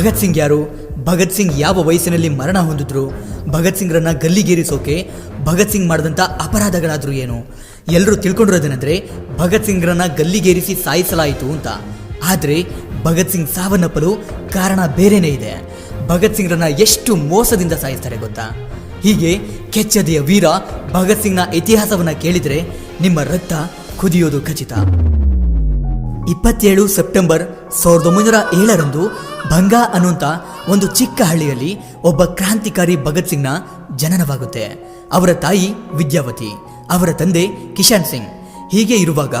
ಭಗತ್ ಸಿಂಗ್ ಯಾರು? ಭಗತ್ ಸಿಂಗ್ ಯಾವ ವಯಸ್ಸಿನಲ್ಲಿ ಮರಣ ಹೊಂದಿದ್ರು? ಭಗತ್ ಸಿಂಗ್ರನ್ನ ಗಲ್ಲಿಗೇರಿಸೋಕೆ ಭಗತ್ ಸಿಂಗ್ ಮಾಡಿದಂಥ ಅಪರಾಧಗಳಾದರೂ ಏನು? ಎಲ್ಲರೂ ತಿಳ್ಕೊಂಡಿರೋದೇನೆಂದರೆ ಭಗತ್ ಸಿಂಗ್ರನ್ನ ಗಲ್ಲಿಗೇರಿಸಿ ಸಾಯಿಸಲಾಯಿತು ಅಂತ. ಆದರೆ ಭಗತ್ ಸಿಂಗ್ ಸಾವನ್ನಪ್ಪಲು ಕಾರಣ ಬೇರೆನೇ ಇದೆ. ಭಗತ್ ಸಿಂಗ್ರನ್ನ ಎಷ್ಟು ಮೋಸದಿಂದ ಸಾಯಿಸ್ತಾರೆ ಗೊತ್ತಾ? ಹೀಗೆ ಕೆಚ್ಚದೆಯ ವೀರ ಭಗತ್ ಸಿಂಗ್ನ ಇತಿಹಾಸವನ್ನು ಕೇಳಿದರೆ ನಿಮ್ಮ ರಕ್ತ ಕುದಿಯೋದು ಖಚಿತ. 27 ಸೆಪ್ಟೆಂಬರ್ 1907 ಭಂಗಾ ಅನ್ನುವಂಥ ಒಂದು ಚಿಕ್ಕ ಹಳ್ಳಿಯಲ್ಲಿ ಒಬ್ಬ ಕ್ರಾಂತಿಕಾರಿ ಭಗತ್ ಸಿಂಗ್ನ ಜನನವಾಗುತ್ತೆ. ಅವರ ತಾಯಿ ವಿದ್ಯಾವತಿ, ಅವರ ತಂದೆ ಕಿಶನ್ ಸಿಂಗ್. ಹೀಗೆ ಇರುವಾಗ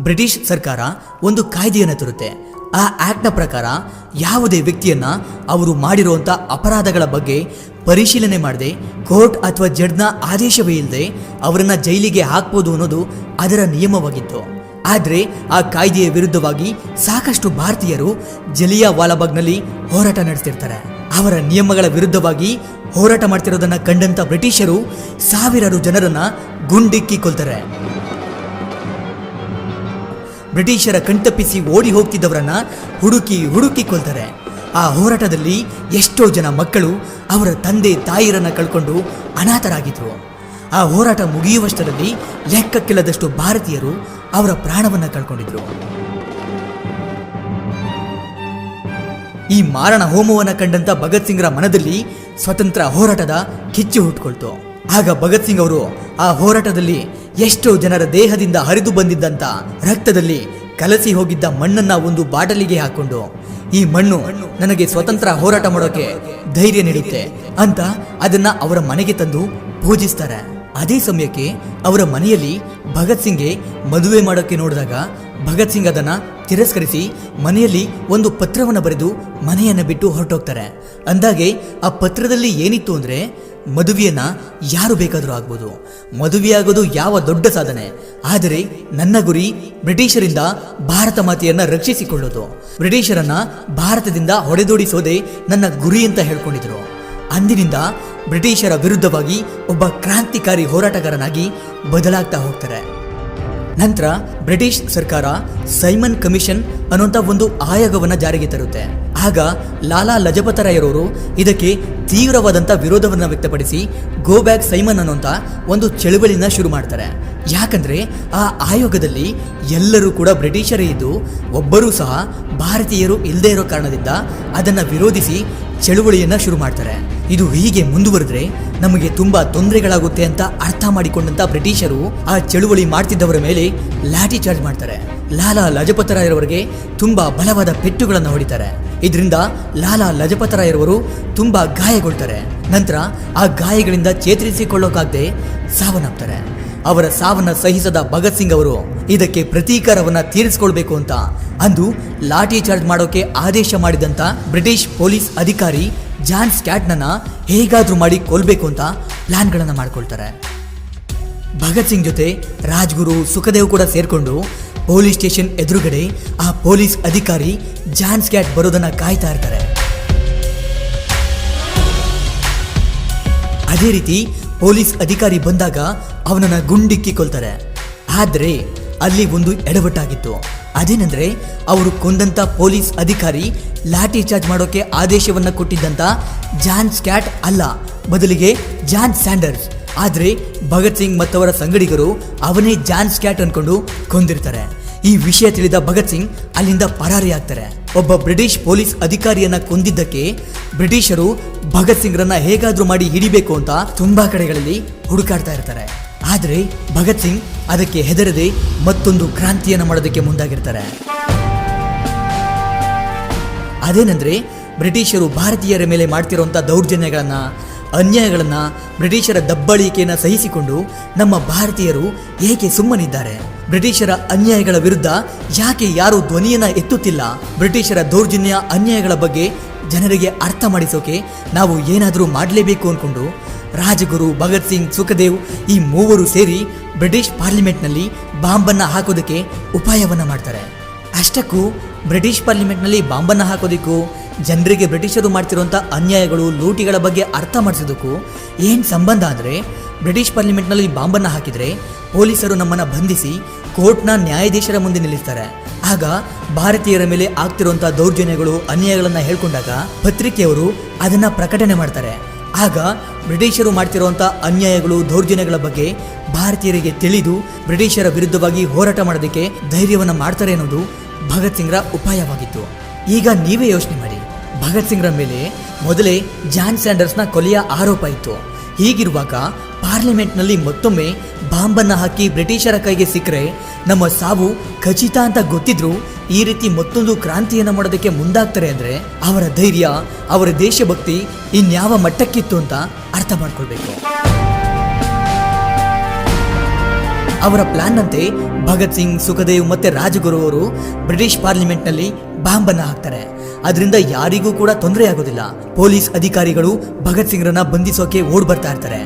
ಬ್ರಿಟಿಷ್ ಸರ್ಕಾರ ಒಂದು ಕಾಯ್ದೆಯನ್ನು ತರುತ್ತೆ. ಆ ಆಕ್ಟ್ನ ಪ್ರಕಾರ ಯಾವುದೇ ವ್ಯಕ್ತಿಯನ್ನ ಅವರು ಮಾಡಿರುವಂಥ ಅಪರಾಧಗಳ ಬಗ್ಗೆ ಪರಿಶೀಲನೆ ಮಾಡದೆ, ಕೋರ್ಟ್ ಅಥವಾ ಜಡ್ಜ್ನ ಆದೇಶವೇ ಇಲ್ಲದೆ ಅವರನ್ನ ಜೈಲಿಗೆ ಹಾಕ್ಬೋದು ಅನ್ನೋದು ಅದರ ನಿಯಮವಾಗಿತ್ತು. ಆದರೆ ಆ ಕಾಯ್ದೆಯ ವಿರುದ್ಧವಾಗಿ ಸಾಕಷ್ಟು ಭಾರತೀಯರು ಜಲಿಯಾ ವಾಲಾಬಾಗ್ನಲ್ಲಿ ಹೋರಾಟ ನಡೆಸ್ತಿರ್ತಾರೆ. ಅವರ ನಿಯಮಗಳ ವಿರುದ್ಧವಾಗಿ ಹೋರಾಟ ಮಾಡ್ತಿರೋದನ್ನ ಕಂಡಂತ ಬ್ರಿಟಿಷರು ಸಾವಿರಾರು ಜನರನ್ನ ಗುಂಡಿಕ್ಕಿ ಕೊಲ್ತಾರೆ. ಬ್ರಿಟಿಷರ ಕಣ್ತಪ್ಪಿಸಿ ಓಡಿ ಹೋಗ್ತಿದ್ದವರನ್ನ ಹುಡುಕಿ ಕೊಲ್ತಾರೆ. ಆ ಹೋರಾಟದಲ್ಲಿ ಎಷ್ಟೋ ಜನ ಮಕ್ಕಳು ಅವರ ತಂದೆ ತಾಯಿರನ್ನ ಕಳ್ಕೊಂಡು ಅನಾಥರಾಗಿದ್ರು. ಆ ಹೋರಾಟ ಮುಗಿಯುವಷ್ಟರಲ್ಲಿ ಲೆಕ್ಕಕ್ಕಿಲ್ಲದಷ್ಟು ಭಾರತೀಯರು ಅವರ ಪ್ರಾಣವನ್ನ ಕಳ್ಕೊಂಡಿದ್ರು. ಈ ಮಾರಣ ಹೋಮವನ್ನು ಕಂಡಂತ ಭಗತ್ ಸಿಂಗ್ರ ಮನದಲ್ಲಿ ಸ್ವತಂತ್ರ ಹೋರಾಟದ ಕಿಚ್ಚು ಹುಟ್ಕೊಳ್ತು. ಆಗ ಭಗತ್ ಸಿಂಗ್ ಅವರು ಆ ಹೋರಾಟದಲ್ಲಿ ಎಷ್ಟೋ ಜನರ ದೇಹದಿಂದ ಹರಿದು ಬಂದಿದ್ದಂತ ರಕ್ತದಲ್ಲಿ ಕಲಸಿ ಹೋಗಿದ್ದ ಮಣ್ಣನ್ನ ಒಂದು ಬಾಟಲಿಗೆ ಹಾಕೊಂಡು, ಈ ಮಣ್ಣು ನನಗೆ ಸ್ವತಂತ್ರ ಹೋರಾಟ ಮಾಡೋಕೆ ಧೈರ್ಯ ನೀಡುತ್ತೆ ಅಂತ ಅದನ್ನ ಅವರ ಮನೆಗೆ ತಂದು ಪೂಜಿಸ್ತಾರೆ. ಅದೇ ಸಮಯಕ್ಕೆ ಅವರ ಮನೆಯಲ್ಲಿ ಭಗತ್ ಸಿಂಗ್ಗೆ ಮದುವೆ ಮಾಡೋಕೆ ನೋಡಿದಾಗ ಭಗತ್ ಸಿಂಗ್ ಅದನ್ನ ತಿರಸ್ಕರಿಸಿ ಮನೆಯಲ್ಲಿ ಒಂದು ಪತ್ರವನ್ನು ಬರೆದು ಮನೆಯನ್ನು ಬಿಟ್ಟು ಹೊರಟೋಗ್ತಾರೆ. ಅಂದಾಗೆ ಆ ಪತ್ರದಲ್ಲಿ ಏನಿತ್ತು ಅಂದ್ರೆ, ಮದುವೆಯನ್ನ ಯಾರು ಬೇಕಾದರೂ ಆಗ್ಬೋದು, ಮದುವೆಯಾಗೋದು ಯಾವ ದೊಡ್ಡ ಸಾಧನೆ, ಆದರೆ ನನ್ನ ಗುರಿ ಬ್ರಿಟಿಷರಿಂದ ಭಾರತ ಮಾತೆಯನ್ನ ರಕ್ಷಿಸಿಕೊಳ್ಳೋದು, ಬ್ರಿಟಿಷರನ್ನ ಭಾರತದಿಂದ ಹೊಡೆದೋಡಿಸೋದೇ ನನ್ನ ಗುರಿ ಅಂತ ಹೇಳ್ಕೊಂಡಿದ್ರು. ಅಂದಿನಿಂದ ಬ್ರಿಟಿಷರ ವಿರುದ್ಧವಾಗಿ ಒಬ್ಬ ಕ್ರಾಂತಿಕಾರಿ ಹೋರಾಟಗಾರನಾಗಿ ಬದಲಾಗ್ತಾ ಹೋಗ್ತಾರೆ. ನಂತರ ಬ್ರಿಟಿಷ್ ಸರ್ಕಾರ ಸೈಮನ್ ಕಮಿಷನ್ ಅನ್ನುವಂಥ ಒಂದು ಆಯೋಗವನ್ನು ಜಾರಿಗೆ ತರುತ್ತೆ. ಆಗ ಲಾಲಾ ಲಜಪತ್ ರಾಯರವರು ಇದಕ್ಕೆ ತೀವ್ರವಾದಂಥ ವಿರೋಧವನ್ನು ವ್ಯಕ್ತಪಡಿಸಿ ಗೋ ಬ್ಯಾಕ್ ಸೈಮನ್ ಅನ್ನುವಂಥ ಒಂದು ಚಳುವಳಿನ ಶುರು ಮಾಡ್ತಾರೆ. ಯಾಕಂದ್ರೆ ಆ ಆಯೋಗದಲ್ಲಿ ಎಲ್ಲರೂ ಕೂಡ ಬ್ರಿಟಿಷರೇ ಇದ್ದು ಒಬ್ಬರೂ ಸಹ ಭಾರತೀಯರು ಇಲ್ಲದೆ ಇರೋ ಕಾರಣದಿಂದ ಅದನ್ನು ವಿರೋಧಿಸಿ ಚಳುವಳಿಯನ್ನ ಶುರು ಮಾಡ್ತಾರೆ. ಇದು ಹೀಗೆ ಮುಂದುವರೆದ್ರೆ ನಮಗೆ ತುಂಬಾ ತೊಂದರೆಗಳಾಗುತ್ತೆ ಅಂತ ಅರ್ಥ ಮಾಡಿಕೊಂಡಂತ ಬ್ರಿಟಿಷರು ಆ ಚಳುವಳಿ ಮಾಡ್ತಿದ್ದವರ ಮೇಲೆ ಲಾಠಿ ಚಾರ್ಜ್ ಮಾಡ್ತಾರೆ. ಲಾಲಾ ಲಜಪತ್ ರಾಯರವರಿಗೆ ತುಂಬಾ ಬಲವಾದ ಪೆಟ್ಟುಗಳನ್ನು ಹೊಡಿತಾರೆ. ಇದರಿಂದ ಲಾಲಾ ಲಜಪತ್ ರಾಯರವರು ತುಂಬಾ ಗಾಯಗೊಳ್ತಾರೆ. ನಂತರ ಆ ಗಾಯಗಳಿಂದ ಚೇತರಿಸಿಕೊಳ್ಳೋಕಾಗದೆ ಸಾವನ್ನಪ್ತಾರೆ. ಅವರ ಸಾವನ್ನ ಸಹಿಸದ ಭಗತ್ ಸಿಂಗ್ ಅವರು ಇದಕ್ಕೆ ಪ್ರತೀಕಾರವನ್ನ ತೀರಿಸಿಕೊಳ್ಬೇಕು ಅಂತ ಅಂದು ಲಾಠಿ ಚಾರ್ಜ್ ಮಾಡೋಕೆ ಆದೇಶ ಮಾಡಿದಂತ ಬ್ರಿಟಿಷ್ ಪೊಲೀಸ್ ಅಧಿಕಾರಿ ಜಾನ್ ಸ್ಕ್ಯಾಟ್ನನ್ನ ಹೇಗಾದ್ರೂ ಮಾಡಿ ಕೊಲ್ಬೇಕು ಅಂತ ಪ್ಲಾನ್ಗಳನ್ನ ಮಾಡ್ಕೊಳ್ತಾರೆ. ಭಗತ್ ಸಿಂಗ್ ಜೊತೆ ರಾಜ್ಗುರು, ಸುಖದೇವ್ ಕೂಡ ಸೇರ್ಕೊಂಡು ಪೊಲೀಸ್ ಸ್ಟೇಷನ್ ಎದುರುಗಡೆ ಆ ಪೊಲೀಸ್ ಅಧಿಕಾರಿ ಜಾನ್ ಸ್ಕ್ಯಾಟ್ ಬರೋದನ್ನ ಕಾಯ್ತಾ ಇರ್ತಾರೆ. ಅದೇ ರೀತಿ ಪೊಲೀಸ್ ಅಧಿಕಾರಿ ಬಂದಾಗ ಅವನನ್ನ ಗುಂಡಿಕ್ಕಿ ಕೊಲ್ತಾರೆ. ಆದ್ರೆ ಅಲ್ಲಿ ಒಂದು ಎಡವಟ್ಟಾಗಿತ್ತು. ಅದೇನೆಂದ್ರೆ ಅವರು ಕೊಂದಂತ ಪೊಲೀಸ್ ಅಧಿಕಾರಿ ಲಾಠಿ ಚಾರ್ಜ್ ಮಾಡೋಕೆ ಆದೇಶವನ್ನ ಕೊಟ್ಟಿದ್ದಂತ ಜಾನ್ ಸ್ಕ್ಯಾಟ್ ಅಲ್ಲ, ಬದಲಿಗೆ ಜಾನ್ ಸ್ಯಾಂಡರ್ಸ್. ಆದ್ರೆ ಭಗತ್ ಸಿಂಗ್ ಮತ್ತವರ ಸಂಗಡಿಗರು ಅವನೇ ಜಾನ್ ಸ್ಕ್ಯಾಟ್ ಅನ್ಕೊಂಡು ಕೊಂದಿರ್ತಾರೆ. ಈ ವಿಷಯ ತಿಳಿದ ಭಗತ್ ಸಿಂಗ್ ಅಲ್ಲಿಂದ ಪರಾರಿಯಾಗ್ತಾರೆ. ಒಬ್ಬ ಬ್ರಿಟಿಷ್ ಪೊಲೀಸ್ ಅಧಿಕಾರಿಯನ್ನ ಕೊಂದಿದ್ದಕ್ಕೆ ಬ್ರಿಟಿಷರು ಭಗತ್ ಸಿಂಗ್ರನ್ನ ಹೇಗಾದ್ರೂ ಮಾಡಿ ಹಿಡಿಬೇಕು ಅಂತ ತುಂಬಾ ಕಡೆಗಳಲ್ಲಿ ಹುಡುಕಾಡ್ತಾ ಇರ್ತಾರೆ. ಆದರೆ ಭಗತ್ ಸಿಂಗ್ ಅದಕ್ಕೆ ಹೆದರದೆ ಮತ್ತೊಂದು ಕ್ರಾಂತಿಯನ್ನ ಮಾಡೋದಕ್ಕೆ ಮುಂದಾಗಿರ್ತಾರೆ. ಅದೇನೆಂದ್ರೆ ಬ್ರಿಟಿಷರು ಭಾರತೀಯರ ಮೇಲೆ ಮಾಡ್ತಿರುವಂತ ದೌರ್ಜನ್ಯಗಳನ್ನ, ಅನ್ಯಾಯಗಳನ್ನ, ಬ್ರಿಟಿಷರ ದಬ್ಬಾಳಿಕೆಯನ್ನ ಸಹಿಸಿಕೊಂಡು ನಮ್ಮ ಭಾರತೀಯರು ಏಕೆ ಸುಮ್ಮನಿದ್ದಾರೆ? ಬ್ರಿಟಿಷರ ಅನ್ಯಾಯಗಳ ವಿರುದ್ಧ ಯಾಕೆ ಯಾರು ಧ್ವನಿಯನ್ನ ಎತ್ತುತ್ತಿಲ್ಲ? ಬ್ರಿಟಿಷರ ದೌರ್ಜನ್ಯ, ಅನ್ಯಾಯಗಳ ಬಗ್ಗೆ ಜನರಿಗೆ ಅರ್ಥ ಮಾಡಿಸೋಕೆ ನಾವು ಏನಾದರೂ ಮಾಡಲೇಬೇಕು ಅನ್ಕೊಂಡು ರಾಜಗುರು, ಭಗತ್ ಸಿಂಗ್, ಸುಖದೇವ್ ಈ ಮೂವರು ಸೇರಿ ಬ್ರಿಟಿಷ್ ಪಾರ್ಲಿಮೆಂಟ್ನಲ್ಲಿ ಬಾಂಬನ್ನ ಹಾಕೋದಕ್ಕೆ ಉಪಾಯವನ್ನ ಮಾಡ್ತಾರೆ. ಅಷ್ಟಕ್ಕೂ ಬ್ರಿಟಿಷ್ ಪಾರ್ಲಿಮೆಂಟ್ನಲ್ಲಿ ಬಾಂಬನ್ನ ಹಾಕೋದಕ್ಕೂ ಜನರಿಗೆ ಬ್ರಿಟಿಷರು ಮಾಡ್ತಿರುವಂಥ ಅನ್ಯಾಯಗಳು, ಲೂಟಿಗಳ ಬಗ್ಗೆ ಅರ್ಥ ಮಾಡಿಸೋದಕ್ಕೂ ಏನು ಸಂಬಂಧ ಅಂದರೆ, ಬ್ರಿಟಿಷ್ ಪಾರ್ಲಿಮೆಂಟ್ನಲ್ಲಿ ಬಾಂಬನ್ನು ಹಾಕಿದರೆ ಪೊಲೀಸರು ನಮ್ಮನ್ನು ಬಂಧಿಸಿ ಕೋರ್ಟ್ನ ನ್ಯಾಯಾಧೀಶರ ಮುಂದೆ ನಿಲ್ಲಿಸ್ತಾರೆ. ಆಗ ಭಾರತೀಯರ ಮೇಲೆ ಆಗ್ತಿರುವಂತಹ ದೌರ್ಜನ್ಯಗಳು, ಅನ್ಯಾಯಗಳನ್ನ ಹೇಳ್ಕೊಂಡಾಗ ಪತ್ರಿಕೆಯವರು ಅದನ್ನ ಪ್ರಕಟಣೆ ಮಾಡ್ತಾರೆ. ಆಗ ಬ್ರಿಟಿಷರು ಮಾಡ್ತಿರುವಂಥ ಅನ್ಯಾಯಗಳು, ದೌರ್ಜನ್ಯಗಳ ಬಗ್ಗೆ ಭಾರತೀಯರಿಗೆ ತಿಳಿದು ಬ್ರಿಟಿಷರ ವಿರುದ್ಧವಾಗಿ ಹೋರಾಟ ಮಾಡೋದಕ್ಕೆ ಧೈರ್ಯವನ್ನು ಮಾಡ್ತಾರೆ ಅನ್ನೋದು ಭಗತ್ ಸಿಂಗ್ರ ಉಪಾಯವಾಗಿತ್ತು. ಈಗ ನೀವೇ ಯೋಚನೆ ಮಾಡಿ, ಭಗತ್ ಸಿಂಗ್ರ ಮೇಲೆ ಮೊದಲೇ ಜಾನ್ ಸ್ಯಾಂಡರ್ಸ್ನ ಕೊಲೆಯ ಆರೋಪ ಇತ್ತು. ಹೀಗಿರುವಾಗ ಪಾರ್ಲಿಮೆಂಟ್ನಲ್ಲಿ ಮತ್ತೊಮ್ಮೆ ಬಾಂಬನ್ನ ಹಾಕಿ ಬ್ರಿಟಿಷರ ಕೈಗೆ ಸಿಕ್ಕರೆ ನಮ್ಮ ಸಾವು ಖಚಿತ ಅಂತ ಗೊತ್ತಿದ್ರು ಈ ರೀತಿ ಮತ್ತೊಂದು ಕ್ರಾಂತಿಯನ್ನು ಮಾಡೋದಕ್ಕೆ ಮುಂದಾಗ್ತಾರೆ ಅಂದ್ರೆ ಅವರ ಧೈರ್ಯ, ಅವರ ದೇಶಭಕ್ತಿ ಇನ್ಯಾವ ಮಟ್ಟಕ್ಕಿತ್ತು ಅಂತ ಅರ್ಥ ಮಾಡ್ಕೊಳ್ಬೇಕು. ಅವರ ಪ್ಲಾನ್ ಅಂತೆ ಭಗತ್ ಸಿಂಗ್, ಸುಖದೇವ್ ಮತ್ತೆ ರಾಜಗುರು ಅವರು ಬ್ರಿಟಿಷ್ ಪಾರ್ಲಿಮೆಂಟ್ನಲ್ಲಿ ಬಾಂಬನ್ನ ಹಾಕ್ತಾರೆ. ಅದರಿಂದ ಯಾರಿಗೂ ಕೂಡ ತೊಂದರೆ ಆಗೋದಿಲ್ಲ. ಪೊಲೀಸ್ ಅಧಿಕಾರಿಗಳು ಭಗತ್ ಸಿಂಗ್ರನ್ನ ಬಂಧಿಸೋಕೆ ಓಡ್ ಬರ್ತಾ ಇರ್ತಾರೆ.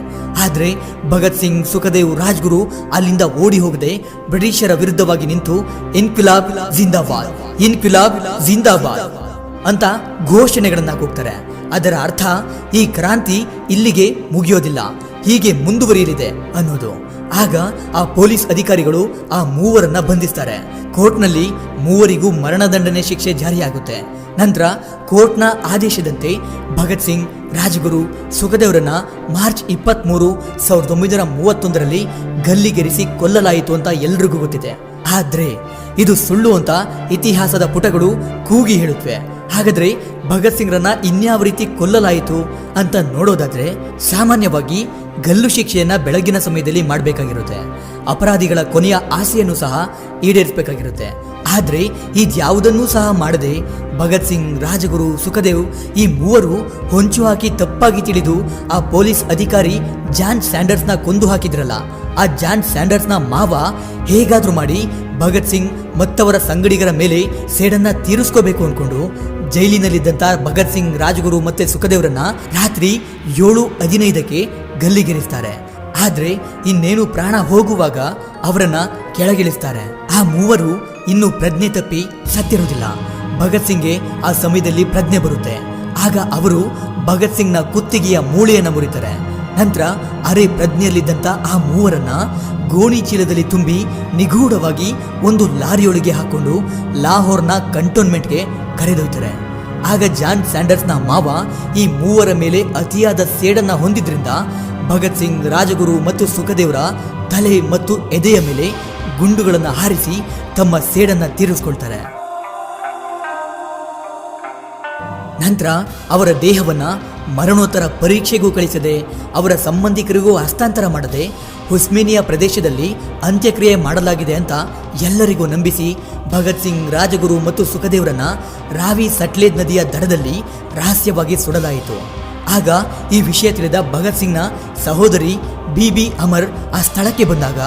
ಆದ್ರೆ ಭಗತ್ ಸಿಂಗ್, ಸುಖದೇವ್, ರಾಜ್ಗುರು ಅಲ್ಲಿಂದ ಓಡಿ ಹೋಗದೆ ಬ್ರಿಟಿಷರ ವಿರುದ್ಧವಾಗಿ ನಿಂತು ಇನ್ಕ್ವಿಲಾಬ್ ಜಿಂದಾಬಾದ್, ಇನ್ಕ್ವಿಲಾಬ್ ಜಿಂದಾಬಾದ್ ಅಂತ ಘೋಷಣೆಗಳನ್ನ ಕೂಗ್ತಾರೆ. ಅದರ ಅರ್ಥ ಈ ಕ್ರಾಂತಿ ಇಲ್ಲಿಗೆ ಮುಗಿಯೋದಿಲ್ಲ, ಹೀಗೆ ಮುಂದುವರಿಯಲಿದೆ ಅನ್ನೋದು. ಆಗ ಆ ಪೊಲೀಸ್ ಅಧಿಕಾರಿಗಳು ಆ ಮೂವರನ್ನ ಬಂಧಿಸ್ತಾರೆ. ಕೋರ್ಟ್ನಲ್ಲಿ ಮೂವರಿಗೂ ಮರಣದಂಡನೆ ಶಿಕ್ಷೆ ಜಾರಿಯಾಗುತ್ತೆ. ನಂತರ ಕೋರ್ಟ್ನ ಆದೇಶದಂತೆ ಭಗತ್ ಸಿಂಗ್, ರಾಜಗುರು, ಸುಖದೇವ್ರನ್ನ ಮಾರ್ಚ್ 23, 1931ರಲ್ಲಿ ಗಲ್ಲಿಗೇರಿಸಿ ಕೊಲ್ಲಲಾಯಿತು ಅಂತ ಎಲ್ರಿಗೂ ಗೊತ್ತಿದೆ. ಆದ್ರೆ ಇದು ಸುಳ್ಳು ಅಂತ ಇತಿಹಾಸದ ಪುಟಗಳು ಕೂಗಿ ಹೇಳುತ್ತವೆ. ಹಾಗಾದ್ರೆ ಭಗತ್ ಸಿಂಗ್ರನ್ನ ಇನ್ಯಾವ ರೀತಿ ಕೊಲ್ಲಲಾಯಿತು ಅಂತ ನೋಡೋದಾದ್ರೆ, ಸಾಮಾನ್ಯವಾಗಿ ಗಲ್ಲು ಶಿಕ್ಷೆಯನ್ನ ಬೆಳಗಿನ ಸಮಯದಲ್ಲಿ ಮಾಡಬೇಕಾಗಿರುತ್ತೆ. ಅಪರಾಧಿಗಳ ಕೊನೆಯ ಆಸೆಯನ್ನು ಸಹ ಈಡೇರಿಸಬೇಕಾಗಿರುತ್ತೆ. ಆದ್ರೆ ಇದ್ಯಾವುದನ್ನೂ ಸಹ ಮಾಡದೆ ಭಗತ್ ಸಿಂಗ್, ರಾಜಗುರು, ಸುಖದೇವ್ ಈ ಮೂವರು ಹೊಂಚು ಹಾಕಿ ತಪ್ಪಾಗಿ ತಿಳಿದು ಆ ಪೊಲೀಸ್ ಅಧಿಕಾರಿ ಜಾನ್ ಸ್ಯಾಂಡರ್ಸ್ನ ಕೊಂದು ಹಾಕಿದ್ರಲ್ಲ, ಆ ಜಾನ್ ಸ್ಯಾಂಡರ್ಸ್ನ ಮಾವ ಹೇಗಾದ್ರೂ ಮಾಡಿ ಭಗತ್ ಸಿಂಗ್ ಮತ್ತವರ ಸಂಗಡಿಗರ ಮೇಲೆ ಸೇಡನ್ನ ತೀರಿಸ್ಕೋಬೇಕು ಅನ್ಕೊಂಡು ಜೈಲಿನಲ್ಲಿದ್ದಂತ ಭಗತ್ ಸಿಂಗ್, ರಾಜಗುರು ಮತ್ತೆ ಸುಖದೇವ್ರನ್ನ ರಾತ್ರಿ 7:15ಕ್ಕೆ ಗಲ್ಲಿಗೇರಿಸ್ತಾರೆ. ಆದ್ರೆ ಇನ್ನೇನು ಪ್ರಾಣ ಹೋಗುವಾಗ ಅವರನ್ನ ಕೆಳಗಿಳಿಸ್ತಾರೆ. ಆ ಮೂವರು ಇನ್ನು ಪ್ರಜ್ಞೆ ತಪ್ಪಿ ಸತ್ತಿರುವುದಿಲ್ಲ. ಭಗತ್ ಸಿಂಗ್ಗೆ ಆ ಸಮಯದಲ್ಲಿ ಪ್ರಜ್ಞೆ ಬರುತ್ತೆ. ಆಗ ಅವರು ಭಗತ್ ಸಿಂಗ್ನ ಕುತ್ತಿಗೆಯ ಮೂಳೆಯನ್ನ ಮುರಿತಾರೆ. ನಂತರ ಅರೆ ಪ್ರಜ್ಞೆಯಲ್ಲಿದ್ದಂತ ಆ ಮೂವರನ್ನ ಗೋಣಿ ಚೀಲದಲ್ಲಿ ತುಂಬಿ ನಿಗೂಢವಾಗಿ ಒಂದು ಲಾರಿಯೊಳಗೆ ಹಾಕೊಂಡು ಲಾಹೋರ್ನ ಕಂಟೋನ್ಮೆಂಟ್ಗೆ ಕರೆದೊಯ್ತಾರೆ. ಆಗ ಜಾನ್ ಸ್ಯಾಂಡರ್ಸ್ನ ಮಾವ ಈ ಮೂವರ ಮೇಲೆ ಅತಿಯಾದ ಸೇಡನ್ನ ಹೊಂದಿದ್ರಿಂದ ಭಗತ್ ಸಿಂಗ್, ರಾಜಗುರು ಮತ್ತು ಸುಖದೇವರ ತಲೆ ಮತ್ತು ಎದೆಯ ಮೇಲೆ ಗುಂಡುಗಳನ್ನು ಹಾರಿಸಿ ತಮ್ಮ ಸೇಡನ್ನ ತೀರಿಸ್ಕೊಳ್ತಾರೆ. ನಂತರ ಅವರ ದೇಹವನ್ನ ಮರಣೋತ್ತರ ಪರೀಕ್ಷೆಗೂ ಕಳಿಸದೆ, ಅವರ ಸಂಬಂಧಿಕರಿಗೂ ಹಸ್ತಾಂತರ ಮಾಡದೆ ಹುಸ್ಮೇನಿಯಾ ಪ್ರದೇಶದಲ್ಲಿ ಅಂತ್ಯಕ್ರಿಯೆ ಮಾಡಲಾಗಿದೆ ಅಂತ ಎಲ್ಲರಿಗೂ ನಂಬಿಸಿ ಭಗತ್ ಸಿಂಗ್, ರಾಜಗುರು ಮತ್ತು ಸುಖದೇವರನ್ನ ರಾವಿ ಸಟ್ಲೇಜ್ ನದಿಯ ದಡದಲ್ಲಿ ರಹಸ್ಯವಾಗಿ ಸುಡಲಾಯಿತು. ಆಗ ಈ ವಿಷಯ ತಿಳಿದ ಭಗತ್ ಸಿಂಗ್ನ ಸಹೋದರಿ ಬಿಬಿ ಅಮರ್ ಆ ಸ್ಥಳಕ್ಕೆ ಬಂದಾಗ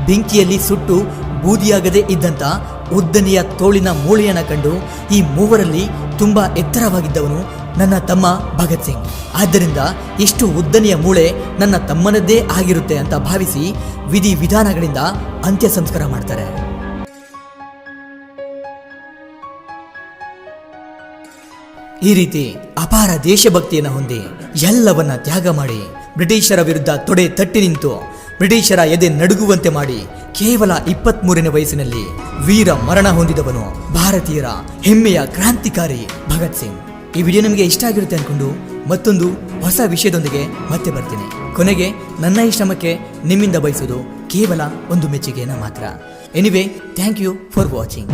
ಬೆಂಕಿಯಲ್ಲಿ ಸುಟ್ಟು ಬೂದಿಯಾಗದೆ ಇದ್ದಂತ ಉದ್ದನೆಯ ತೋಳಿನ ಮೂಳೆಯನ್ನ ಕಂಡು ಈ ಮೂವರಲ್ಲಿ ತುಂಬಾ ಎತ್ತರವಾಗಿದ್ದವನು ನನ್ನ ತಮ್ಮ ಭಗತ್ ಸಿಂಗ್, ಆದ್ದರಿಂದ ಇಷ್ಟು ಉದ್ದನೆಯ ಮೂಳೆ ನನ್ನ ತಮ್ಮನದ್ದೇ ಆಗಿರುತ್ತೆ ಅಂತ ಭಾವಿಸಿ ವಿಧಿ ವಿಧಾನಗಳಿಂದ ಅಂತ್ಯ ಸಂಸ್ಕಾರ ಮಾಡ್ತಾರೆ. ಈ ರೀತಿ ಅಪಾರ ದೇಶಭಕ್ತಿಯನ್ನು ಹೊಂದಿ ಎಲ್ಲವನ್ನ ತ್ಯಾಗ ಮಾಡಿ ಬ್ರಿಟಿಷರ ವಿರುದ್ಧ ತೊಡೆ ತಟ್ಟಿ ನಿಂತು ಬ್ರಿಟಿಷರ ಎದೆ ನಡುಗುವಂತೆ ಮಾಡಿ ಕೇವಲ 23ನೇ ವಯಸ್ಸಿನಲ್ಲಿ ವೀರ ಮರಣ ಹೊಂದಿದವನು ಭಾರತೀಯರ ಹೆಮ್ಮೆಯ ಕ್ರಾಂತಿಕಾರಿ ಭಗತ್ ಸಿಂಗ್. ಈ ವಿಡಿಯೋ ನಿಮಗೆ ಇಷ್ಟ ಆಗಿರುತ್ತೆ ಅನ್ಕೊಂಡು ಮತ್ತೊಂದು ಹೊಸ ವಿಷಯದೊಂದಿಗೆ ಮತ್ತೆ ಬರ್ತೀನಿ. ಕೊನೆಗೆ ನನ್ನ ಈ ಶ್ರಮಕ್ಕೆ ನಿಮ್ಮಿಂದ ಬಯಸುವುದು ಕೇವಲ ಒಂದು ಮೆಚ್ಚುಗೆಯನ್ನು ಮಾತ್ರ. Anyway, thank you for watching.